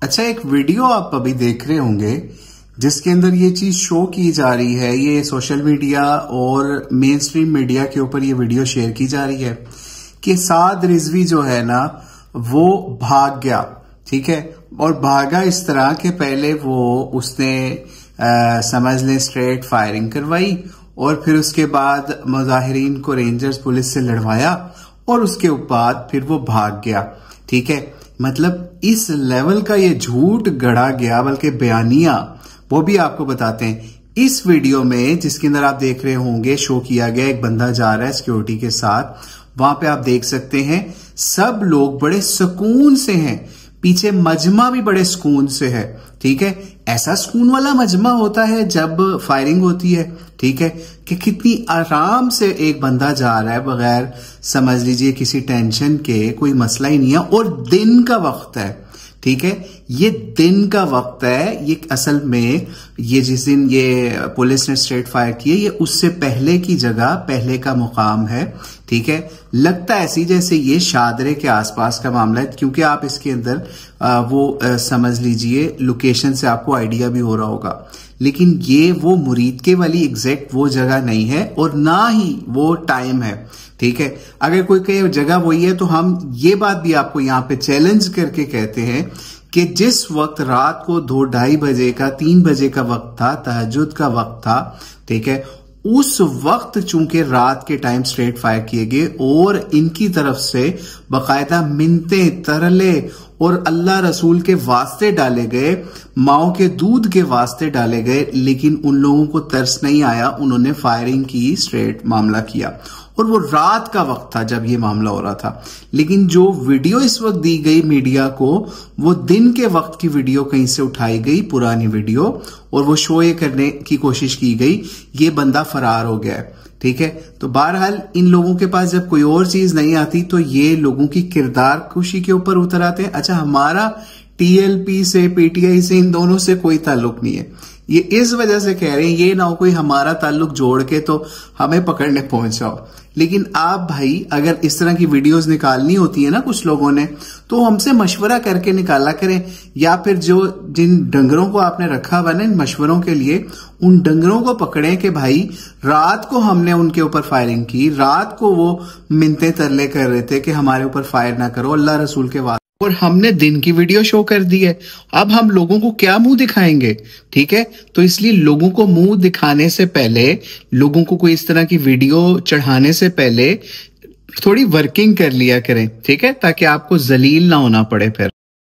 अच्छा, एक वीडियो आप अभी देख रहे होंगे जिसके अंदर ये चीज शो की जा रही है। ये सोशल मीडिया और मेन स्ट्रीम मीडिया के ऊपर ये वीडियो शेयर की जा रही है कि साद रिजवी जो है ना वो भाग गया, ठीक है। और भागा इस तरह के पहले उसने समझ लें स्ट्रेट फायरिंग करवाई और फिर उसके बाद मुजाहिरीन को रेंजर्स पुलिस से लड़वाया और उसके बाद फिर वो भाग गया, ठीक है। मतलब इस लेवल का ये झूठ गढ़ा गया, बल्कि बयानिया वो भी आपको बताते हैं इस वीडियो में, जिसके अंदर आप देख रहे होंगे शो किया गया। एक बंदा जा रहा है सिक्योरिटी के साथ, वहां पे आप देख सकते हैं सब लोग बड़े सुकून से हैं, पीछे मजमा भी बड़े सुकून से है, ठीक है। ऐसा सुकून वाला मजमा होता है जब फायरिंग होती है, ठीक है, कि कितनी आराम से एक बंदा जा रहा है बगैर समझ लीजिए किसी टेंशन के, कोई मसला ही नहीं है। और दिन का वक्त है, ठीक है, ये दिन का वक्त है। ये असल में ये जिस दिन ये पुलिस ने स्ट्रेट फायर किए ये उससे पहले की जगह, पहले का मुकाम है, ठीक है। लगता है ऐसी जैसे ये शादरे के आसपास का मामला है, क्योंकि आप इसके अंदर समझ लीजिए लोकेशन से आपको आइडिया भी हो रहा होगा। लेकिन ये वो मुरीद के वाली एग्जैक्ट वो जगह नहीं है और ना ही वो टाइम है, ठीक है। अगर कोई जगह वही है तो हम ये बात भी आपको यहां पे चैलेंज करके कहते हैं कि जिस वक्त रात को 2-2:30 बजे का 3 बजे का वक्त था, तहज्जुद का वक्त था, ठीक है, उस वक्त चूंकि रात के टाइम स्ट्रेट फायर किए गए और इनकी तरफ से बाकायदा मिन्नते तरले और अल्लाह रसूल के वास्ते डाले गए, माओ के दूध के वास्ते डाले गए, लेकिन उन लोगों को तरस नहीं आया, उन्होंने फायरिंग की, स्ट्रेट मामला किया। और वो रात का वक्त था जब ये मामला हो रहा था। लेकिन जो वीडियो इस वक्त दी गई मीडिया को, वो दिन के वक्त की वीडियो कहीं से उठाई गई, पुरानी वीडियो, और वो शो ये करने की कोशिश की गई ये बंदा फरार हो गया है, ठीक है। तो बहरहाल इन लोगों के पास जब कोई और चीज नहीं आती तो ये लोगों की किरदार कुशी के ऊपर उतर आते हैं। अच्छा, हमारा टीएलपी से, पीटीआई से, इन दोनों से कोई ताल्लुक नहीं है। ये इस वजह से कह रहे हैं ये ना हो कोई हमारा ताल्लुक जोड़ के तो हमें पकड़ने पहुंच जाओ। लेकिन आप भाई अगर इस तरह की वीडियोस निकालनी होती है ना कुछ लोगों ने, तो हमसे मशवरा करके निकाला करें, या फिर जिन डंगरों को आपने रखा हुआ ना इन मशवरों के लिए, उन डंगरों को पकड़ें कि भाई रात को हमने उनके ऊपर फायरिंग की, रात को वो मिन्नते तरले कर रहे थे कि हमारे ऊपर फायर ना करो अल्लाह रसूल के वास्ते, और हमने दिन की वीडियो शो कर दी है। अब हम लोगों को क्या मुंह दिखाएंगे, ठीक है। तो इसलिए लोगों को मुंह दिखाने से पहले, लोगों को कोई इस तरह की वीडियो चढ़ाने से पहले थोड़ी वर्किंग कर लिया करें, ठीक है, ताकि आपको जलील ना होना पड़े फिर।